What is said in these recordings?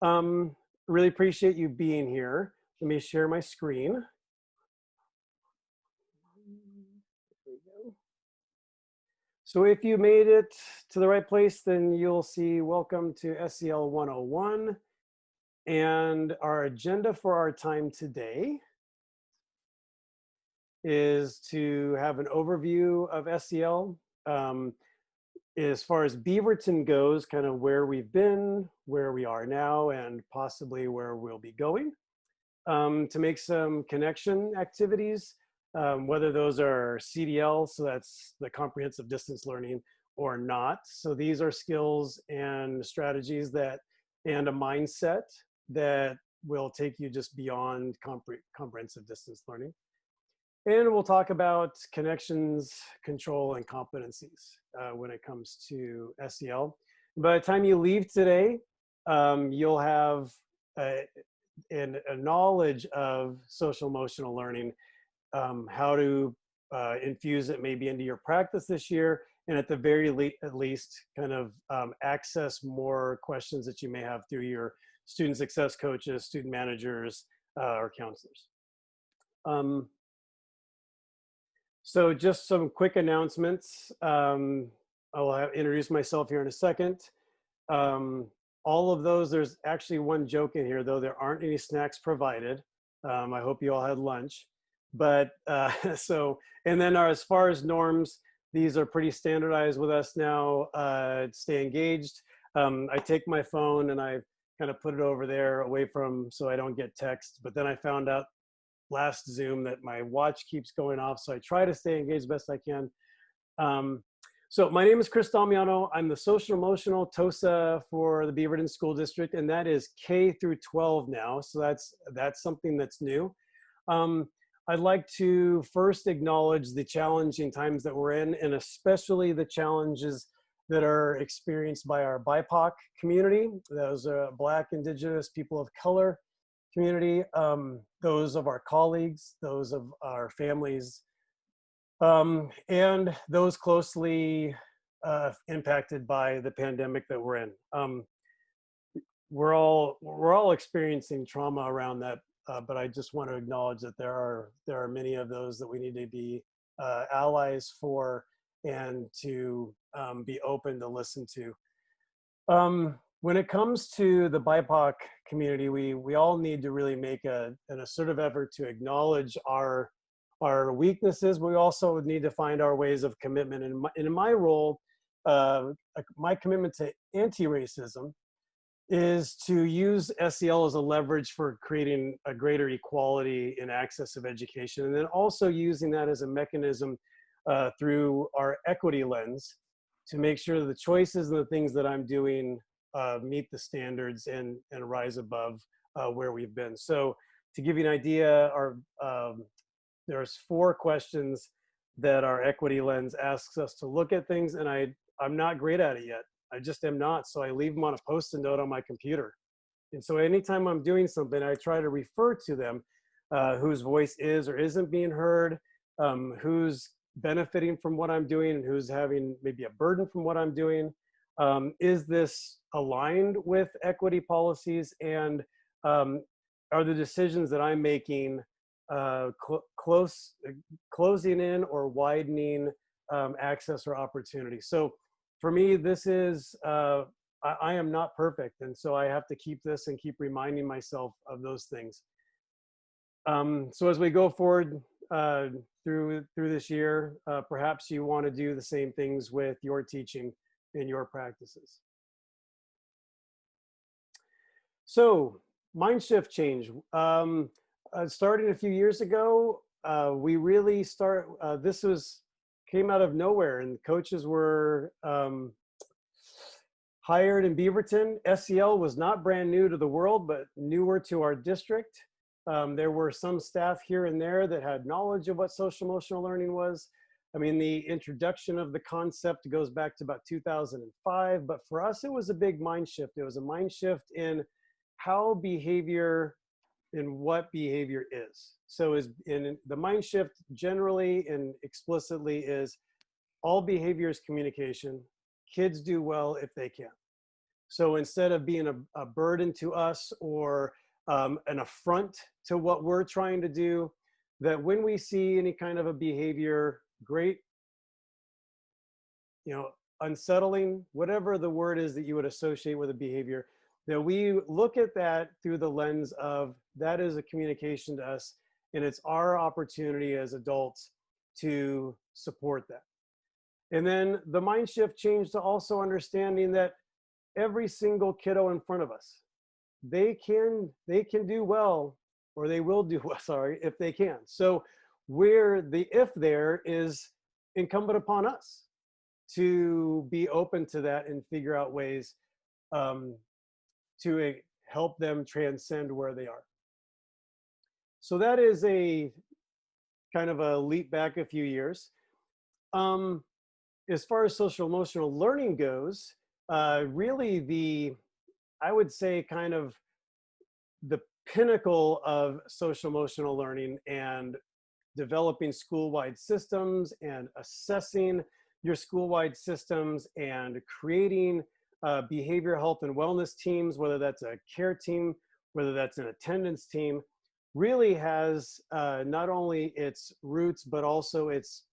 Um, really appreciate you being here. Let me share my screen. There we go. So if you made it to the right place, then you'll see welcome to SEL 101. And our agenda for our time today is to have an overview of SEL. As far as Beaverton goes, kind of where we've been, where we are now, and possibly where we'll be going. To make some connection activities, whether those are CDL, so that's the comprehensive distance learning, or not. So these are skills and strategies and a mindset that will take you just beyond comprehensive distance learning. And we'll talk about connections, control, and competencies when it comes to SEL. By the time you leave today, you'll have a knowledge of social emotional learning, how to infuse it maybe into your practice this year, and at the at least kind of access more questions that you may have through your student success coaches, student managers, or counselors. So just some quick announcements. I'll introduce myself here in a second. All of those, there's actually one joke in here, though there aren't any snacks provided. I hope you all had lunch. But and then as far as norms, these are pretty standardized with us now. Stay engaged. I take my phone and I kind of put it over there away from, so I don't get text. But then I found out last Zoom that my watch keeps going off, so I try to stay engaged best I can. So my name is Chris Damiano. I'm the social emotional TOSA for the Beaverton School District, and that is K through 12 now. So that's something that's new. I'd like to first acknowledge the challenging times that we're in, and especially the challenges that are experienced by our BIPOC community. Those are Black, Indigenous, people of color community, those of our colleagues, those of our families, and those closely impacted by the pandemic that we're in. We're all experiencing trauma around that, but I just want to acknowledge that there are many of those that we need to be allies for and to be open to listen to. When it comes to the BIPOC community, we all need to really make an assertive effort to acknowledge our weaknesses, but we also need to find our ways of commitment. And in my role, my commitment to anti-racism is to use SEL as a leverage for creating a greater equality in access of education, and then also using that as a mechanism through our equity lens to make sure that the choices and the things that I'm doing meet the standards and rise above where we've been. So to give you an idea, there's 4 questions that our equity lens asks us to look at things, and I'm not great at it yet. I just am not. So I leave them on a Post-it note on my computer. And so anytime I'm doing something, I try to refer to them, whose voice is or isn't being heard, who's benefiting from what I'm doing, and who's having maybe a burden from what I'm doing. Is this aligned with equity policies, and are the decisions that I'm making closing in or widening access or opportunity? So for me, this is, I am not perfect, and so I have to keep this and keep reminding myself of those things. So as we go forward through this year, perhaps you want to do the same things with your teaching in your practices. So mind shift change. Starting a few years ago, we really came out of nowhere, and coaches were hired in Beaverton. SEL was not brand new to the world, but newer to our district. There were some staff here and there that had knowledge of what social emotional learning was. I mean, the introduction of the concept goes back to about 2005, but for us, it was a big mind shift. It was a mind shift in how behavior and what behavior is. So in the mind shift generally and explicitly is all behavior is communication. Kids do well if they can. So instead of being a burden to us or an affront to what we're trying to do, that when we see any kind of a behavior, great, you know, unsettling, whatever the word is that you would associate with a behavior, that we look at that through the lens of that is a communication to us, and it's our opportunity as adults to support that. And then the mind shift changed to also understanding that every single kiddo in front of us, they can do well, or they will do well, sorry, if they can. So where the if there is incumbent upon us to be open to that and figure out ways um, to help them transcend where they are. So that is a kind of a leap back a few years. Um, as far as social emotional learning goes, really I would say kind of the pinnacle of social emotional learning and developing school-wide systems and assessing your school-wide systems and creating behavioral health and wellness teams, whether that's a care team, whether that's an attendance team, really has not only its roots, but also its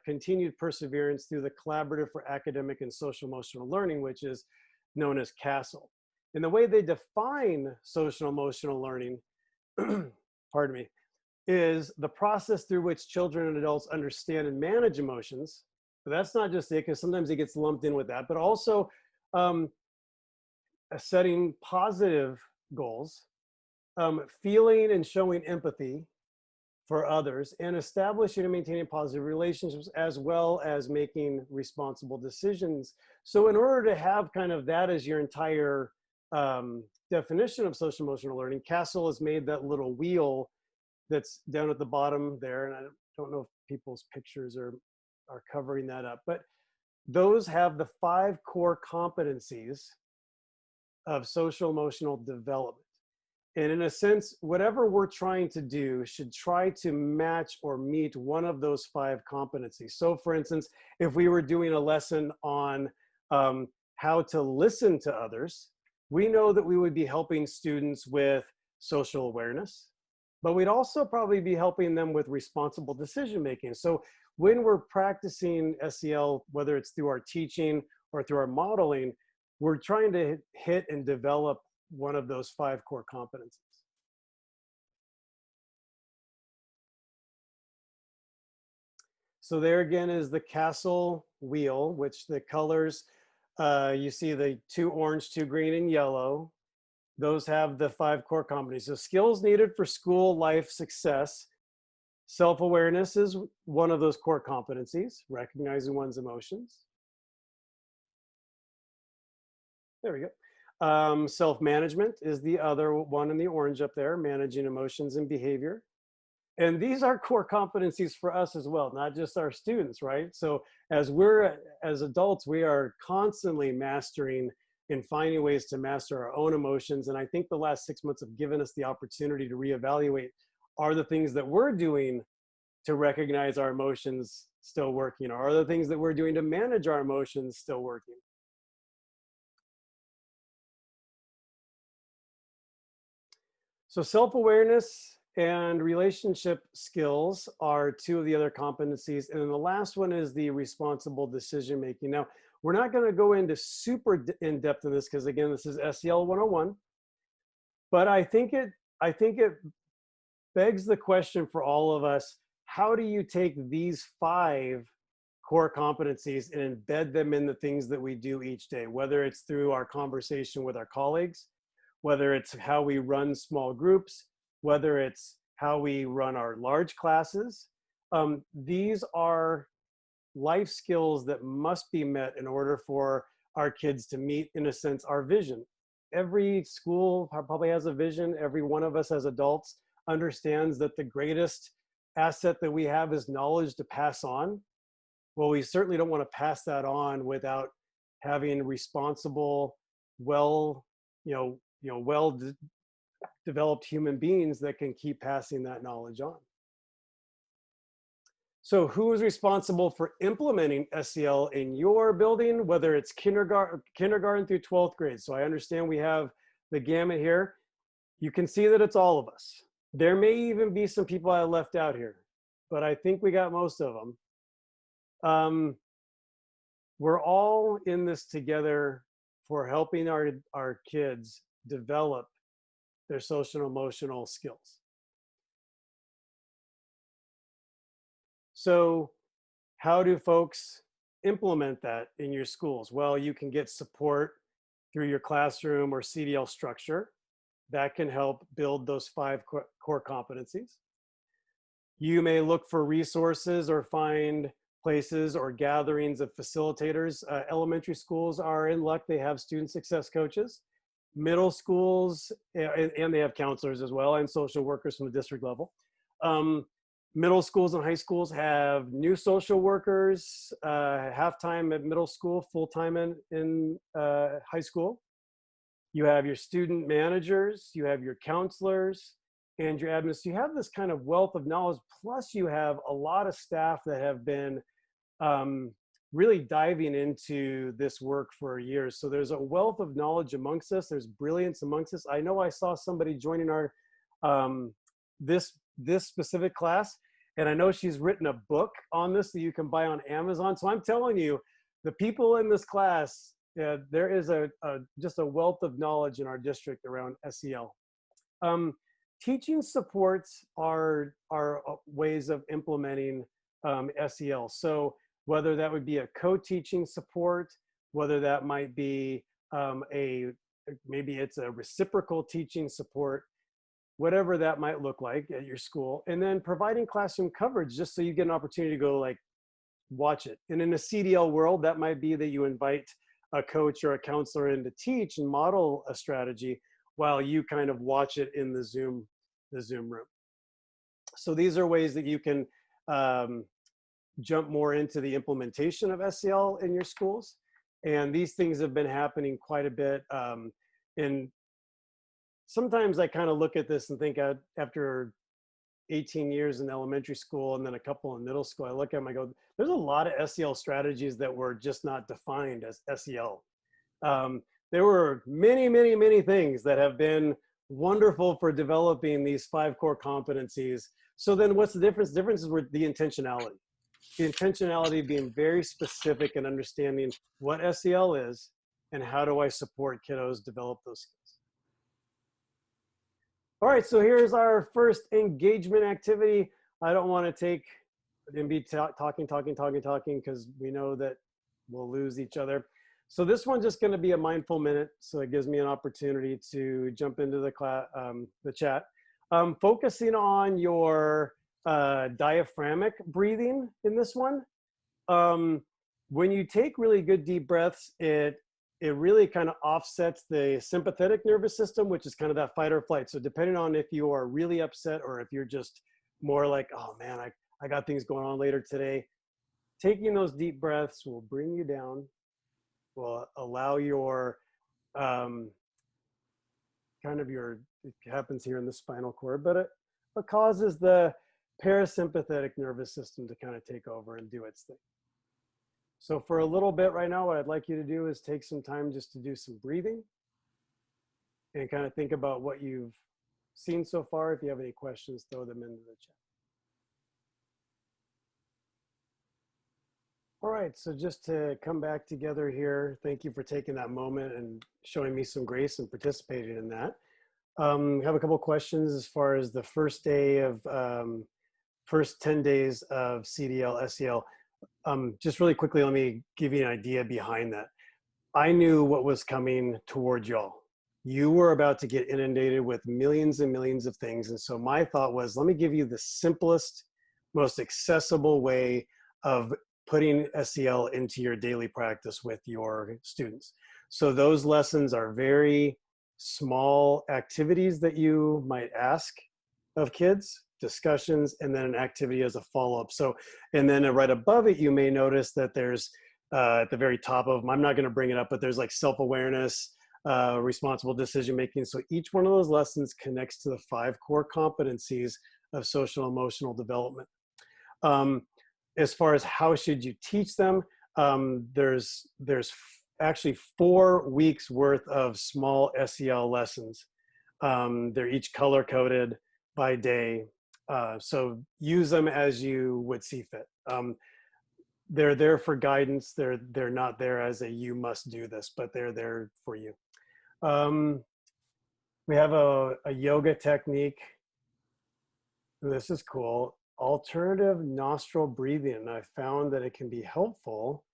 continued perseverance through the Collaborative for Academic and Social Emotional Learning, which is known as CASEL. And the way they define social emotional learning, pardon me, is the process through which children and adults understand and manage emotions. But that's not just it, because sometimes it gets lumped in with that, but also um, setting positive goals, feeling and showing empathy for others, and establishing and maintaining positive relationships, as well as making responsible decisions. So in order to have kind of that as your entire definition of social emotional learning, CASEL has made that little wheel that's down at the bottom there. And I don't know if people's pictures are covering that up, but those have the 5 core competencies of social emotional development. And in a sense, whatever we're trying to do should try to match or meet one of those 5 competencies. So for instance, if we were doing a lesson on how to listen to others, we know that we would be helping students with social awareness, but we'd also probably be helping them with responsible decision making. So when we're practicing SEL, whether it's through our teaching or through our modeling, we're trying to hit and develop one of those 5 core competencies. So there again is the CASEL wheel, which the colors, you see the 2 orange, 2 green, and yellow. Those have the 5 core competencies. So skills needed for school life success. Self-awareness is one of those core competencies, recognizing one's emotions. There we go. Self-management is the other one in the orange up there, managing emotions and behavior. And these are core competencies for us as well, not just our students, right? So as adults, we are constantly mastering and finding ways to master our own emotions. And I think the last 6 months have given us the opportunity to reevaluate, are the things that we're doing to recognize our emotions still working? Or are the things that we're doing to manage our emotions still working? So self-awareness and relationship skills are 2 of the other competencies. And then the last one is the responsible decision making. Now, we're not going to go into super in depth in this because again, this is SEL 101. But I think it begs the question for all of us, how do you take these 5 core competencies and embed them in the things that we do each day, whether it's through our conversation with our colleagues, whether it's how we run small groups, whether it's how we run our large classes. These are life skills that must be met in order for our kids to meet, in a sense, our vision. Every school probably has a vision. Every one of us as adults understands that the greatest asset that we have is knowledge to pass on. Well, we certainly don't want to pass that on without having responsible, well developed human beings that can keep passing that knowledge on. So who is responsible for implementing SEL in your building, whether it's kindergarten through 12th grade? So I understand we have the gamut here. You can see that it's all of us. There may even be some people I left out here, but I think we got most of them. We're all in this together for helping our kids develop their social and emotional skills. So how do folks implement that in your schools? Well, you can get support through your classroom or CDL structure. That can help build those 5 core competencies. You may look for resources or find places or gatherings of facilitators. Elementary schools are in luck. They have student success coaches. Middle schools, and they have counselors as well, and social workers from the district level. Middle schools and high schools have new social workers, half-time at middle school, full-time in high school. You have your student managers, you have your counselors, and your admins. So you have this kind of wealth of knowledge, plus you have a lot of staff that have been really diving into this work for years. So there's a wealth of knowledge amongst us. There's brilliance amongst us. I know I saw somebody joining our this specific class, and I know she's written a book on this that you can buy on Amazon. So I'm telling you, the people in this class, there is just a wealth of knowledge in our district around SEL. Teaching supports are ways of implementing SEL. So whether that would be a co-teaching support, whether that might be maybe it's a reciprocal teaching support, whatever that might look like at your school, and then providing classroom coverage just so you get an opportunity to go like watch it. And in a CDL world, that might be that you invite a coach or a counselor in to teach and model a strategy while you kind of watch it in the Zoom room. So these are ways that you can jump more into the implementation of SEL in your schools. And these things have been happening quite a bit. And sometimes I kind of look at this and think after 18 years in elementary school and then a couple in middle school, I look at them, I go, there's a lot of SEL strategies that were just not defined as SEL. There were many, many, many things that have been wonderful for developing these 5 core competencies. So then what's the difference? The difference is with the intentionality. The intentionality being very specific and understanding what SEL is and how do I support kiddos develop those skills. All right, so here's our first engagement activity. I don't want to take and be talking because we know that we'll lose each other. So this one's just going to be a mindful minute, so it gives me an opportunity to jump into the chat. Focusing on your diaphragmatic breathing in this one. When you take really good deep breaths, it really kind of offsets the sympathetic nervous system, which is kind of that fight or flight. So depending on if you are really upset or if you're just more like, oh man, I got things going on later today, taking those deep breaths will bring you down, will allow your, it happens here in the spinal cord, but it causes the parasympathetic nervous system to kind of take over and do its thing. So for a little bit right now, what I'd like you to do is take some time just to do some breathing and kind of think about what you've seen so far. If you have any questions, throw them into the chat. All right, so just to come back together here, thank you for taking that moment and showing me some grace and participating in that. We have a couple questions as far as the first day of, first 10 days of CDL, SEL. Just really quickly, let me give you an idea behind that. I knew what was coming towards y'all. You were about to get inundated with millions and millions of things. And so my thought was, let me give you the simplest, most accessible way of putting SEL into your daily practice with your students. So those lessons are very small activities that you might ask of kids, discussions, and then an activity as a follow-up. So, and then right above it, you may notice that there's at the very top of them, I'm not going to bring it up, but there's like self-awareness, responsible decision-making. So each one of those lessons connects to the 5 core competencies of social emotional development. as far as how should you teach them, there's actually 4 weeks worth of small SEL lessons. They're each color coded by day. So use them as you would see fit. They're there for guidance. They're not there as a you must do this, but they're there for you. We have a yoga technique. This is cool. Alternative nostril breathing. I found that it can be helpful.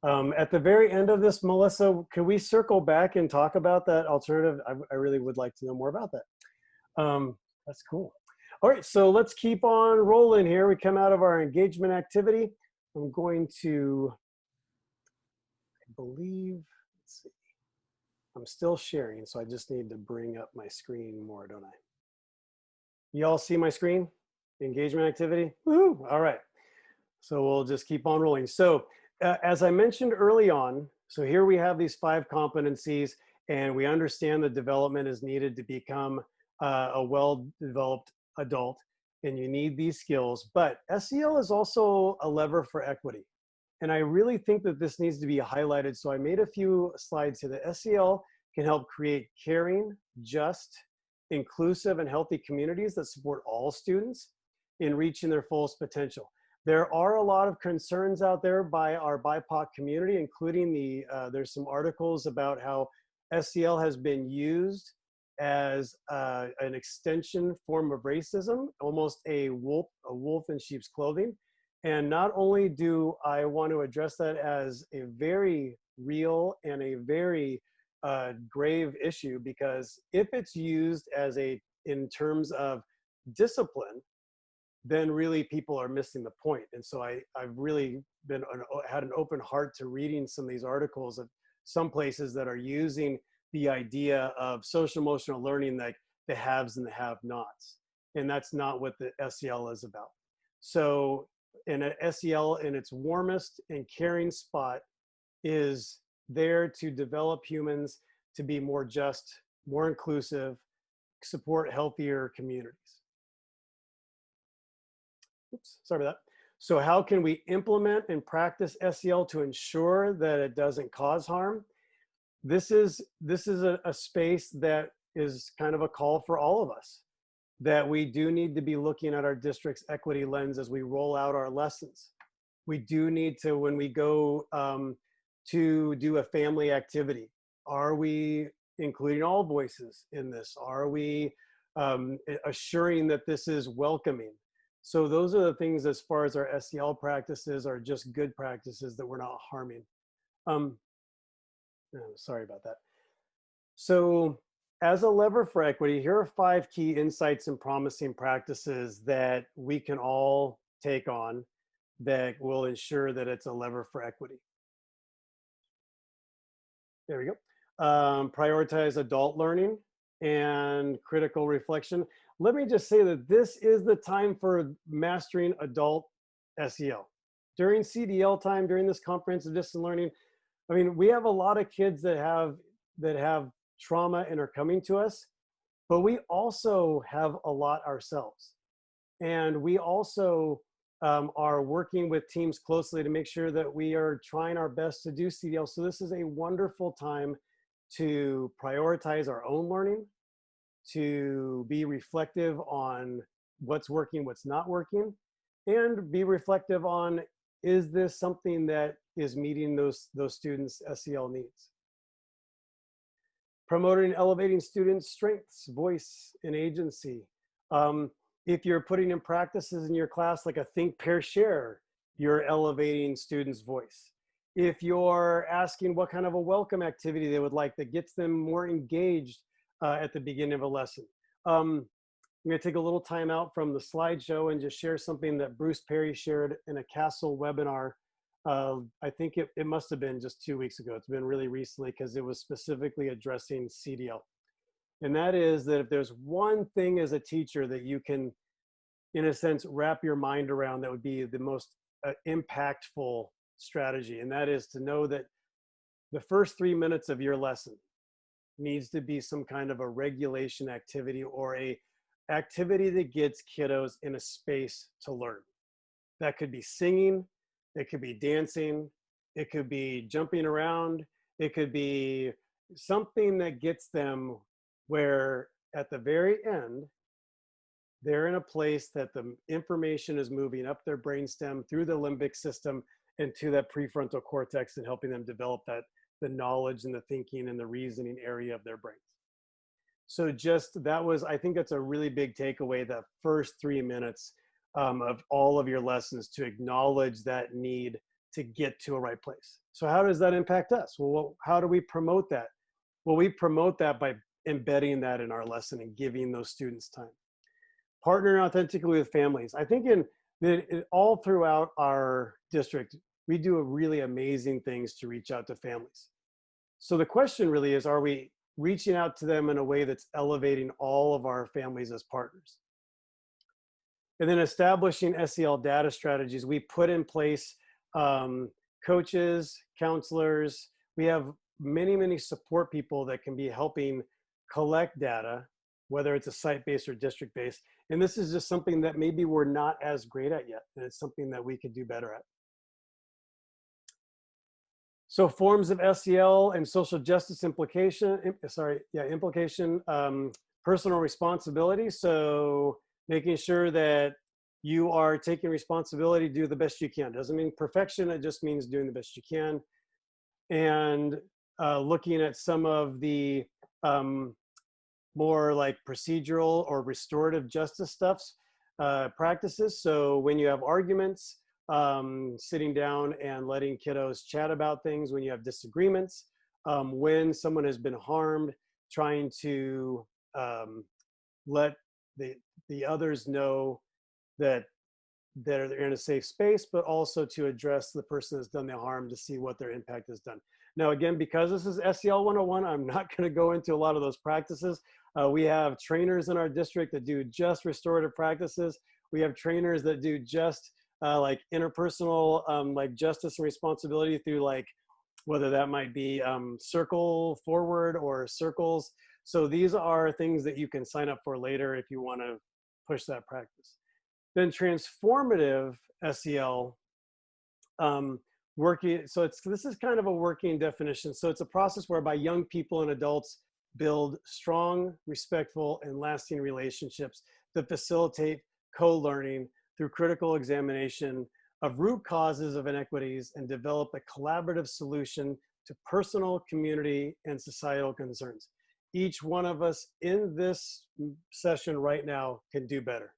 At the very end of this, Melissa, can we circle back and talk about that alternative? I really would like to know more about that. That's cool. All right, so let's keep on rolling here. We come out of our engagement activity. I'm going to, I believe, let's see. I'm still sharing, so I just need to bring up my screen more, don't I? You all see my screen? The engagement activity? Woohoo! All right. So we'll just keep on rolling. So as I mentioned early on, so here we have these 5 competencies, and we understand the development is needed to become a well-developed adult, and you need these skills. But SEL is also a lever for equity. And I really think that this needs to be highlighted. So I made a few slides here. The SEL can help create caring, just, inclusive, and healthy communities that support all students in reaching their fullest potential. There are a lot of concerns out there by our BIPOC community, including there's some articles about how SEL has been used as an extension form of racism, almost a wolf in sheep's clothing. And not only do I want to address that as a very real and a very grave issue, because if it's used as in terms of discipline, then really people are missing the point. And so I've really had an open heart to reading some of these articles of some places that are using the idea of social emotional learning, like the haves and the have-nots. And that's not what the SEL is about. So in a SEL in its warmest and caring spot is there to develop humans to be more just, more inclusive, support healthier communities. Oops, sorry about that. So how can we implement and practice SEL to ensure that it doesn't cause harm? This is a space that is kind of a call for all of us, that we do need to be looking at our district's equity lens as we roll out our lessons. We do need to, when we go to do a family activity, are we including all voices in this? Are we assuring that this is welcoming? So those are the things as far as our SEL practices are just good practices that we're not harming. Sorry about that. So as a lever for equity, here are 5 key insights and promising practices that we can all take on that will ensure that it's a lever for equity. There we go. Prioritize adult learning and critical reflection. Let me just say that this is the time for mastering adult SEL. During CDL time, during this comprehensive distance learning, I mean, we have a lot of kids that have trauma and are coming to us, but we also have a lot ourselves. And we also are working with teams closely to make sure that we are trying our best to do CDL. So this is a wonderful time to prioritize our own learning, to be reflective on what's working, what's not working, and be reflective on, is this something that is meeting those students' SEL needs? Promoting and elevating students' strengths, voice, and agency. If you're putting in practices in your class like a think, pair, share, you're elevating students' voice. If you're asking what kind of a welcome activity they would like that gets them more engaged at the beginning of a lesson. I'm going to take a little time out from the slideshow and just share something that Bruce Perry shared in a Castle webinar. I think it must have been just 2 weeks ago. It's been really recently because it was specifically addressing CDL. And that is that if there's one thing as a teacher that you can, in a sense, wrap your mind around, that would be the most impactful strategy. And that is to know that the first 3 minutes of your lesson needs to be some kind of a regulation activity or a activity that gets kiddos in a space to learn. That could be singing, it could be dancing, it could be jumping around, it could be something that gets them where at the very end, they're in a place that the information is moving up their brainstem through the limbic system and to that prefrontal cortex and helping them develop the knowledge and the thinking and the reasoning area of their brains. So I think that's a really big takeaway, the first 3 minutes of all of your lessons, to acknowledge that need to get to a right place. So how does that impact us? Well, how do we promote that? Well, we promote that by embedding that in our lesson and giving those students time. Partnering authentically with families. I think all throughout our district, we do really amazing things to reach out to families. So the question really is, are we reaching out to them in a way that's elevating all of our families as partners? And then establishing SEL data strategies. We put in place coaches, counselors. We have many, many support people that can be helping collect data, whether it's a site-based or district-based. And this is just something that maybe we're not as great at yet, and it's something that we could do better at. So forms of SEL and social justice implication, personal responsibility. So making sure that you are taking responsibility, do the best you can. Doesn't mean perfection, it just means doing the best you can. And looking at some of the more like procedural or restorative justice practices. So when you have arguments, sitting down and letting kiddos chat about things. When you have disagreements, when someone has been harmed, trying to let the others know that they're in a safe space, but also to address the person that's done the harm to see what their impact has done. Now, again, because this is SEL 101, I'm not going to go into a lot of those practices. We have trainers in our district that do just restorative practices. We have trainers that do just like interpersonal, like justice and responsibility through like, whether that might be circle forward or circles. So these are things that you can sign up for later if you want to push that practice. Then transformative SEL, this is kind of a working definition. So it's a process whereby young people and adults build strong, respectful, and lasting relationships that facilitate co-learning through critical examination of root causes of inequities and develop a collaborative solution to personal, community, and societal concerns. Each one of us in this session right now can do better.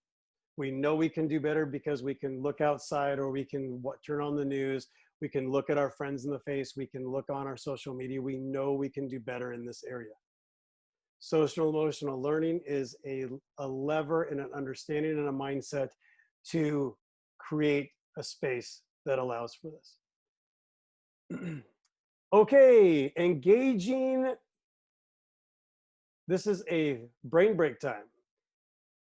We know we can do better because we can look outside, or we can turn on the news. We can look at our friends in the face. We can look on our social media. We know we can do better in this area. Social emotional learning is a lever and an understanding and a mindset to create a space that allows for this. Okay, engaging. This is a brain break time.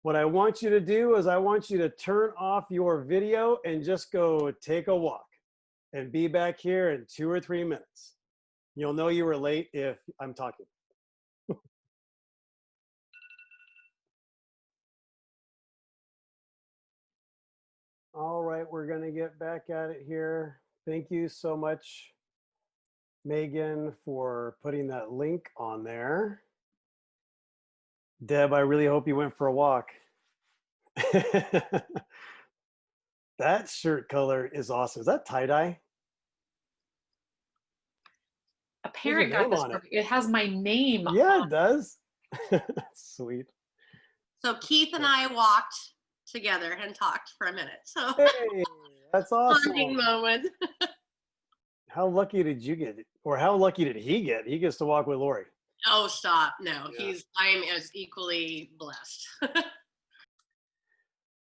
What I want you to do is I want you to turn off your video and just go take a walk and be back here in 2 or 3 minutes. You'll know you were late if I'm talking. All right, we're going to get back at it here. Thank you so much, Megan, for putting that link on there. Deb, I really hope you went for a walk. That shirt color is awesome. Is that tie-dye? A parent got this for me. It has my name on it. Yeah, it does. Sweet. So Keith and I walked together and talked for a minute. So hey, that's awesome. Bonding moment. How lucky did you get? Or how lucky did he get? He gets to walk with Lori. Oh, stop. No, yeah. I am as equally blessed.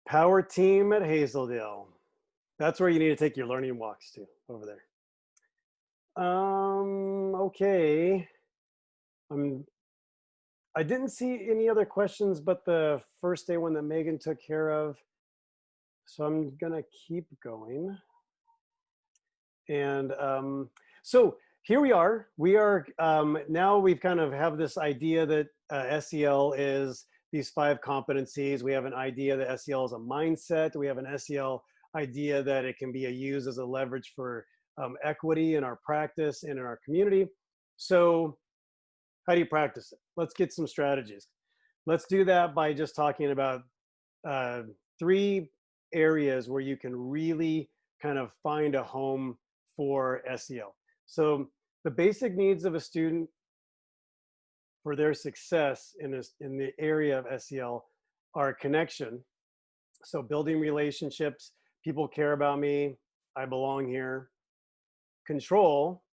Power team at Hazeldale. That's where you need to take your learning walks to, over there. Okay. I didn't see any other questions but the first day one that Megan took care of. So I'm gonna keep going. And so here we are. We are now we've kind of have this idea that SEL is these 5 competencies. We have an idea that SEL is a mindset. We have an SEL idea that it can be used as a leverage for equity in our practice and in our community. So how do you practice it? Let's get some strategies. Let's do that by just talking about 3 areas where you can really kind of find a home for SEL. So the basic needs of a student for their success in the area of SEL are connection. So building relationships, people care about me, I belong here. Control,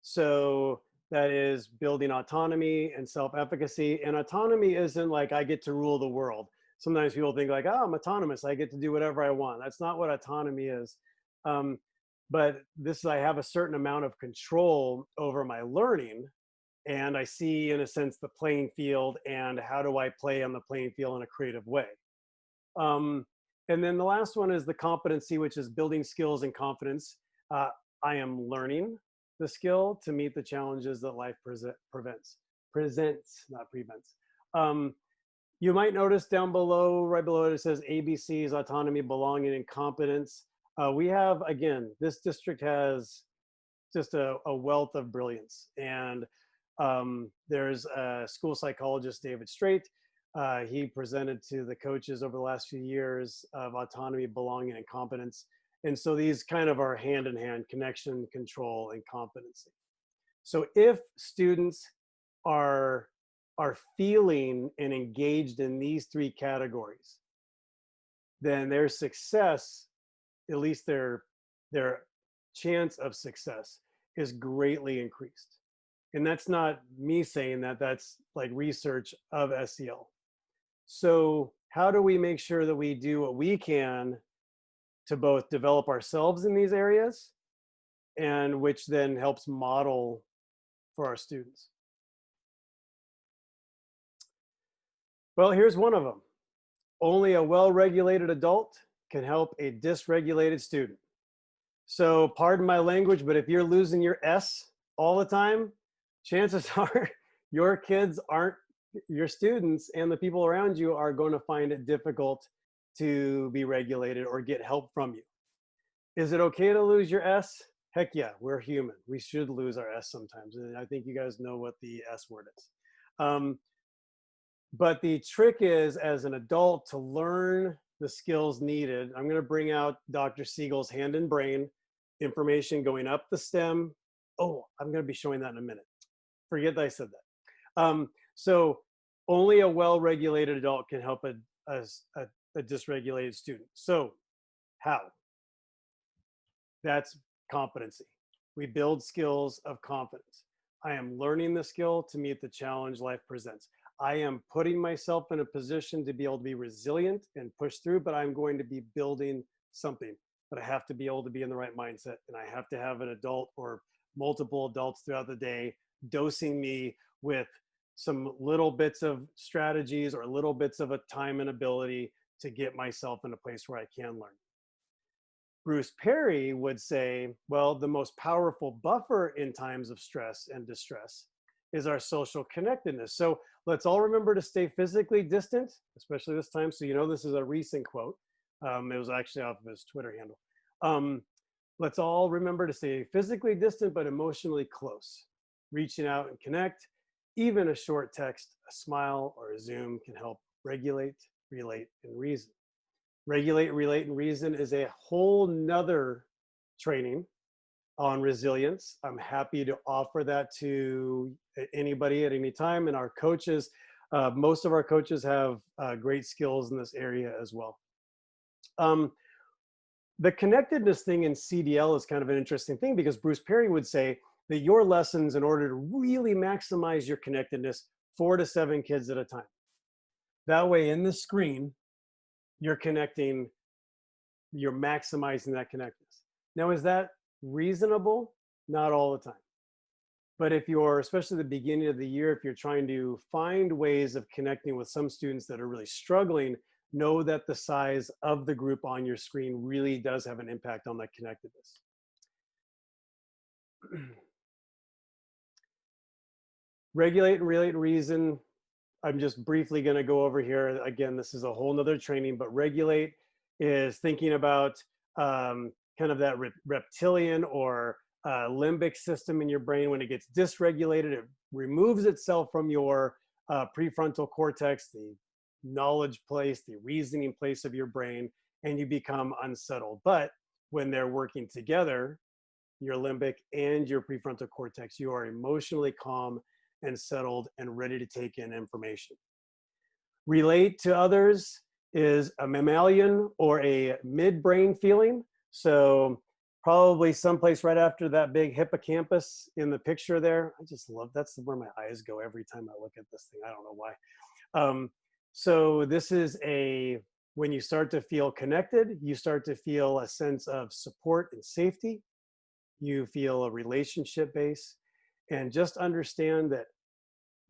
so that is building autonomy and self-efficacy. And autonomy isn't like I get to rule the world. Sometimes people think like, oh, I'm autonomous, I get to do whatever I want. That's not what autonomy is. But this is, I have a certain amount of control over my learning, and I see, in a sense, the playing field and how do I play on the playing field in a creative way. And then the last one is the competency, which is building skills and confidence. I am learning the skill to meet the challenges that life presents, not prevents. You might notice down below, right below it, it says ABCs, autonomy, belonging, and competence. We have, again, this district has just a wealth of brilliance. And there's a school psychologist, David Straight. He presented to the coaches over the last few years of autonomy, belonging, and competence. And so these kind of are hand in hand: connection, control, and competency. So if students are feeling and engaged in these 3 categories, then their success, at least their chance of success, is greatly increased. And that's not me saying that, that's like research of SEL. So how do we make sure that we do what we can to both develop ourselves in these areas, and which then helps model for our students? Well, here's one of them. Only a well-regulated adult can help a dysregulated student. So pardon my language, but if you're losing your S all the time, chances are your kids aren't, your students and the people around you are going to find it difficult to be regulated or get help from you. Is it okay to lose your S? Heck yeah, we're human. We should lose our S sometimes. And I think you guys know what the S word is. But the trick is, as an adult, to learn the skills needed. I'm going to bring out Dr. Siegel's hand and brain, information going up the stem. Oh, I'm going to be showing that in a minute. Forget that I said that. So only a well-regulated adult can help a dysregulated student. So how? That's competency. We build skills of confidence. I am learning the skill to meet the challenge life presents. I am putting myself in a position to be able to be resilient and push through, but I'm going to be building something. But I have to be able to be in the right mindset, and I have to have an adult or multiple adults throughout the day dosing me with some little bits of strategies or little bits of a time and ability to get myself in a place where I can learn. Bruce Perry would say, well, the most powerful buffer in times of stress and distress is our social connectedness. So let's all remember to stay physically distant, especially this time. So you know this is a recent quote. It was actually off of his Twitter handle. Let's all remember to stay physically distant but emotionally close. Reaching out and connect. Even a short text, a smile, or a Zoom can help regulate, relate, and reason. Regulate, relate, and reason is a whole nother training on resilience. I'm happy to offer that to anybody at any time. And our coaches, most of our coaches have great skills in this area as well. The connectedness thing in CDL is kind of an interesting thing, because Bruce Perry would say that your lessons, in order to really maximize your connectedness, 4 to 7 kids at a time. That way in the screen, you're connecting, you're maximizing that connectedness. Now, is that reasonable? Not all the time. But if you're, especially the beginning of the year, if you're trying to find ways of connecting with some students that are really struggling, know that the size of the group on your screen really does have an impact on that connectedness. Regulate and relate and reason. I'm just briefly going to go over here. Again, this is a whole nother training, but regulate is thinking about kind of that reptilian or limbic system in your brain. When it gets dysregulated, it removes itself from your prefrontal cortex, the knowledge place, the reasoning place of your brain, and you become unsettled. But when they're working together, your limbic and your prefrontal cortex, you are emotionally calm and settled and ready to take in information. Relate to others is a mammalian or a midbrain feeling. So probably someplace right after that big hippocampus in the picture there. I just love, that's where my eyes go every time I look at this thing. I don't know why. So this is when you start to feel connected, you start to feel a sense of support and safety. You feel a relationship base, and just understand that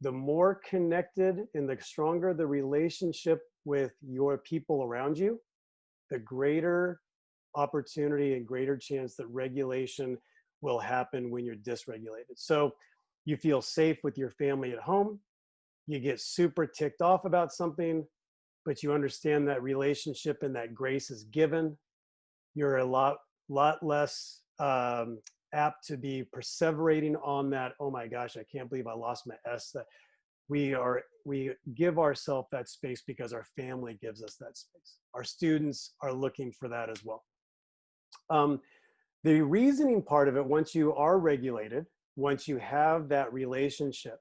the more connected and the stronger the relationship with your people around you, the greater opportunity and greater chance that regulation will happen when you're dysregulated. So you feel safe with your family at home. You get super ticked off about something, but you understand that relationship and that grace is given. You're a lot less apt to be perseverating on that, oh my gosh, I can't believe I lost my S. That we give ourselves that space because our family gives us that space. Our students are looking for that as well. The reasoning part of it, once you are regulated, once you have that relationship,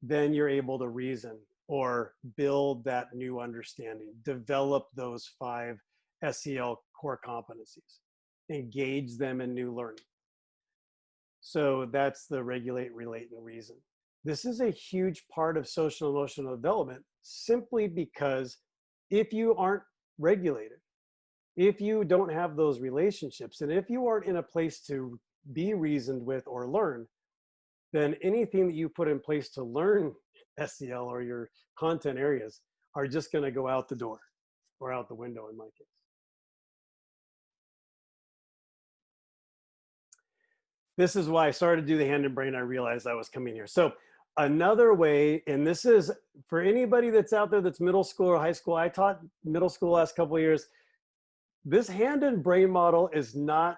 then you're able to reason or build that new understanding, develop those 5 SEL core competencies, engage them in new learning. So that's the regulate, relate, and reason. This is a huge part of social emotional development, simply because if you aren't regulated, if you don't have those relationships, and if you aren't in a place to be reasoned with or learn, then anything that you put in place to learn SEL or your content areas are just going to go out the door or out the window in my case. This is why I started to do the hand and brain. I realized I was coming here. So another way, and this is for anybody that's out there that's middle school or high school. I taught middle school last couple of years. This hand and brain model is not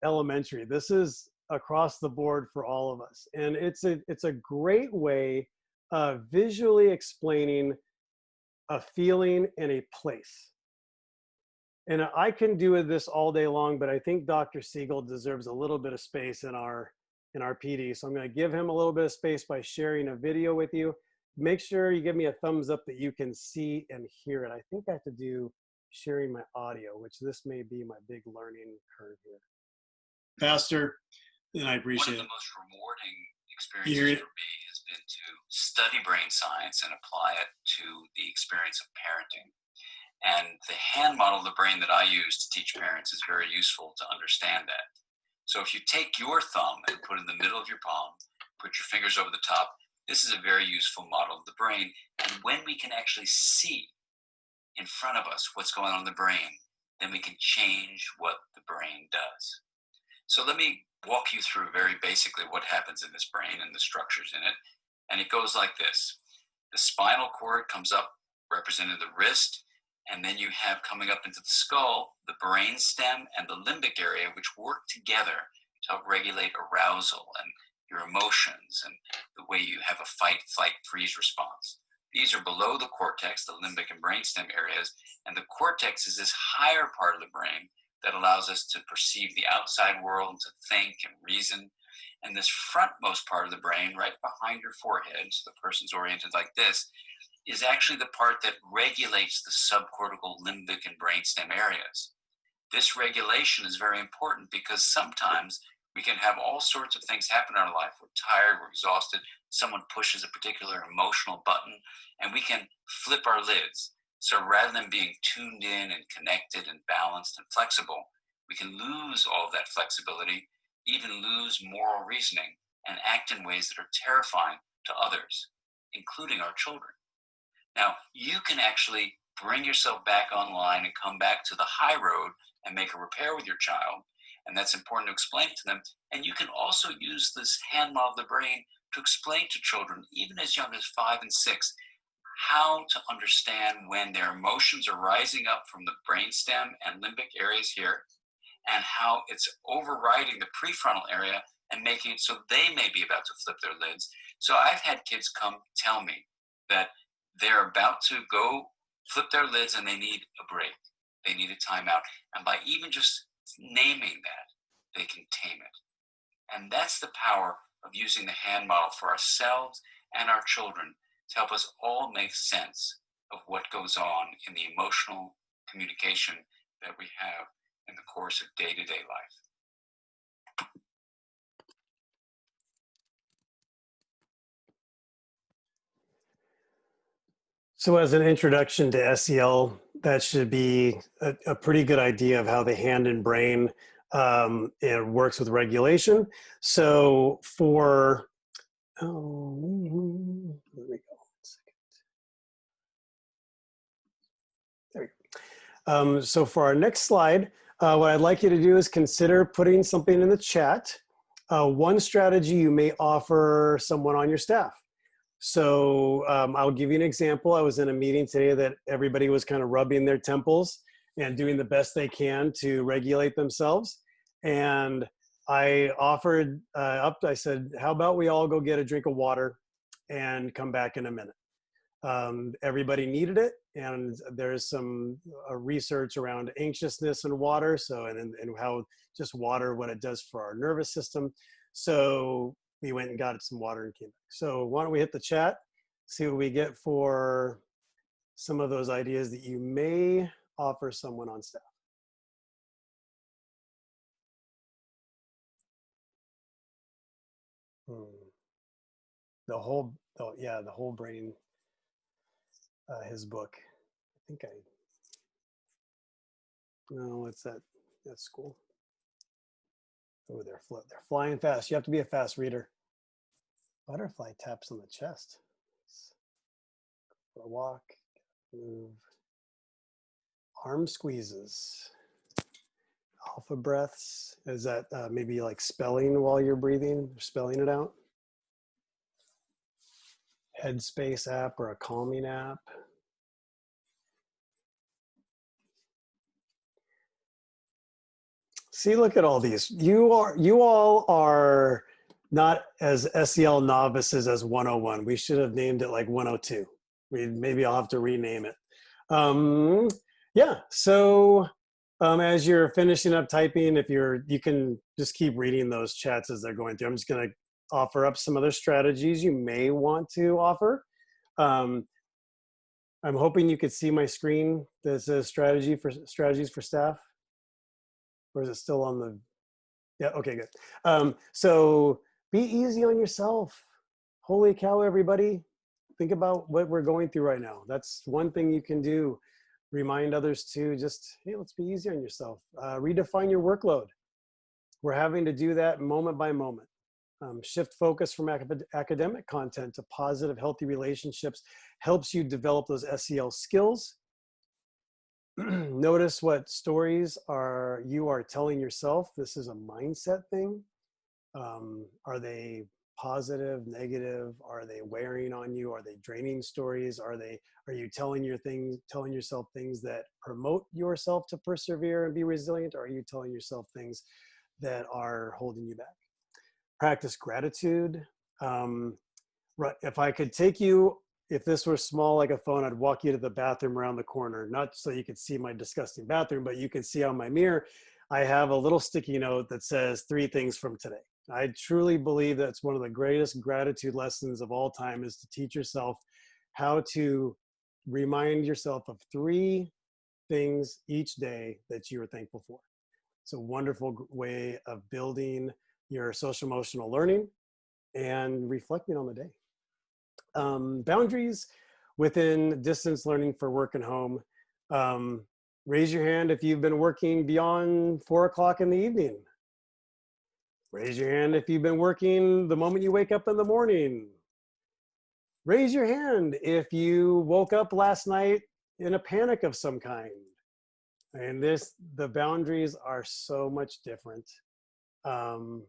elementary. This is across the board for all of us. And it's a great way of visually explaining a feeling and a place. And I can do this all day long, but I think Dr. Siegel deserves a little bit of space in our PD. So I'm going to give him a little bit of space by sharing a video with you. Make sure you give me a thumbs up that you can see and hear it. I think I have to do sharing my audio, which this may be my big learning curve here. Faster than I appreciate it. One of the most rewarding experiences for me has been to study brain science and apply it to the experience of parenting. And the hand model of the brain that I use to teach parents is very useful to understand that. So if you take your thumb and put it in the middle of your palm, put your fingers over the top, this is a very useful model of the brain. And when we can actually see in front of us what's going on in the brain, then we can change what the brain does. So let me walk you through very basically what happens in this brain and the structures in it. And it goes like this. The spinal cord comes up, representing the wrist, and then you have coming up into the skull, the brain stem and the limbic area, which work together to help regulate arousal and your emotions and the way you have a fight, flight, freeze response. These are below the cortex, the limbic and brainstem areas, and the cortex is this higher part of the brain that allows us to perceive the outside world, to think and reason. And this frontmost part of the brain, right behind your forehead, so the person's oriented like this, is actually the part that regulates the subcortical, limbic, and brainstem areas. This regulation is very important because sometimes we can have all sorts of things happen in our life. We're tired, we're exhausted, someone pushes a particular emotional button, and we can flip our lids. So rather than being tuned in and connected and balanced and flexible, we can lose all of that flexibility, even lose moral reasoning, and act in ways that are terrifying to others, including our children. Now, you can actually bring yourself back online and come back to the high road and make a repair with your child. And that's important to explain to them. And you can also use this hand model of the brain to explain to children, even as young as 5 and 6, how to understand when their emotions are rising up from the brainstem and limbic areas here, and how it's overriding the prefrontal area and making it so they may be about to flip their lids. So I've had kids come tell me that they're about to go flip their lids and they need a break. They need a timeout. And by even just naming that, they can tame it. And that's the power of using the hand model for ourselves and our children to help us all make sense of what goes on in the emotional communication that we have in the course of day-to-day life. So as an introduction to SEL, that should be a pretty good idea of how the hand and brain it works with regulation. So for, there we go. There we go. So for our next slide, what I'd like you to do is consider putting something in the chat. One strategy you may offer someone on your staff. So I'll give you an example. I was in a meeting today that everybody was kind of rubbing their temples and doing the best they can to regulate themselves. And I offered up, I said, how about we all go get a drink of water and come back in a minute. Everybody needed it. And there's some research around anxiousness and water. So, and how just water, what it does for our nervous system. So we went and got some water and came back. So why don't we hit the chat, see what we get for some of those ideas that you may offer someone on staff. The whole brain, his book. I think no, it's at school. Oh, they're flying fast. You have to be a fast reader. Butterfly taps on the chest. For a walk, move. Arm squeezes. Alpha breaths. Is that maybe like spelling while you're breathing, spelling it out? Headspace app or a calming app. See, look at all these. You all are not as SEL novices as 101. We should have named it like 102. Maybe I'll have to rename it. Yeah, so as you're finishing up typing, you can just keep reading those chats as they're going through. I'm just gonna offer up some other strategies you may want to offer. I'm hoping you could see my screen that says strategies for staff. Or is it still on the, yeah, okay, good. So be easy on yourself. Holy cow, everybody. Think about what we're going through right now. That's one thing you can do. Remind others to just, hey, let's be easy on yourself. Redefine your workload. We're having to do that moment by moment. Shift focus from academic content to positive, healthy relationships helps you develop those SEL skills. Notice what stories you are telling yourself. This is a mindset thing. Are they positive, negative? Are they wearing on you? Are they draining stories? Are you telling yourself things that promote yourself to persevere and be resilient? Or are you telling yourself things that are holding you back? Practice gratitude. If I could take you, if this were small like a phone, I'd walk you to the bathroom around the corner, not so you could see my disgusting bathroom, but you can see on my mirror, I have a little sticky note that says 3 things from today. I truly believe that's one of the greatest gratitude lessons of all time, is to teach yourself how to remind yourself of 3 things each day that you are thankful for. It's a wonderful way of building your social emotional learning and reflecting on the day. Boundaries within distance learning for work and home. Raise your hand if you've been working beyond 4 o'clock in the evening. Raise your hand if you've been working the moment you wake up in the morning. Raise your hand if you woke up last night in a panic of some kind. And the boundaries are so much different. Oh,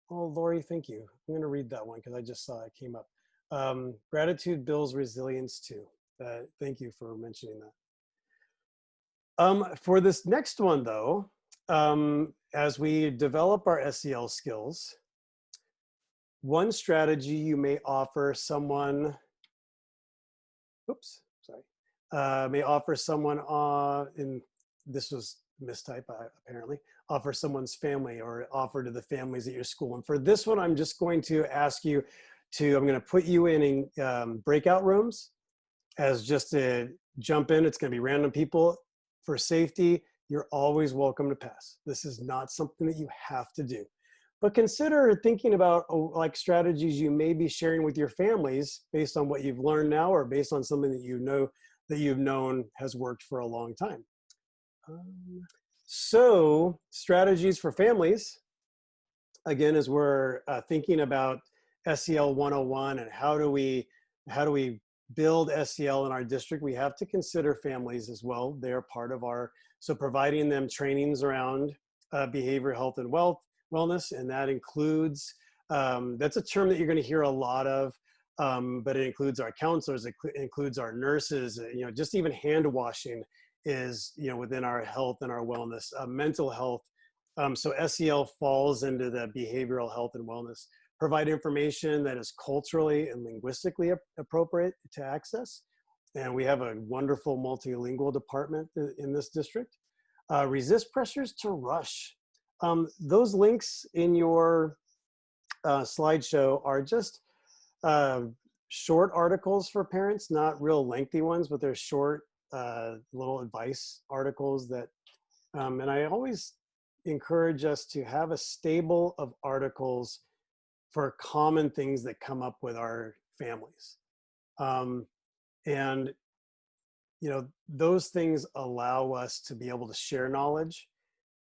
Lori, thank you. I'm gonna read that one because I just saw it came up. Gratitude builds resilience too. Thank you for mentioning that. For this next one though, as we develop our SEL skills, one strategy you may offer someone, may offer someone in, this was mistype apparently, offer someone's family or offer to the families at your school. And for this one, I'm just going to ask you to, I'm going to put you in breakout rooms as just to jump in. It's going to be random people. For safety, you're always welcome to pass. This is not something that you have to do. But consider thinking about like strategies you may be sharing with your families based on what you've learned now or based on something that you know that you've known has worked for a long time. So strategies for families, again, as we're thinking about SEL 101 and how do we build SEL in our district, we have to consider families as well. They're part of our, so providing them trainings around behavioral health and wellness, and that includes, that's a term that you're going to hear a lot of, but it includes our counselors, it includes our nurses, you know, just even hand washing is, you know, within our health and our wellness, mental health. So SEL falls into the behavioral health and wellness. Provide information that is culturally and linguistically appropriate to access. And we have a wonderful multilingual department in this district. Resist pressures to rush. Those links in your slideshow are just short articles for parents, not real lengthy ones, but they're short little advice articles that, and I always encourage us to have a stable of articles for common things that come up with our families. And, you know, those things allow us to be able to share knowledge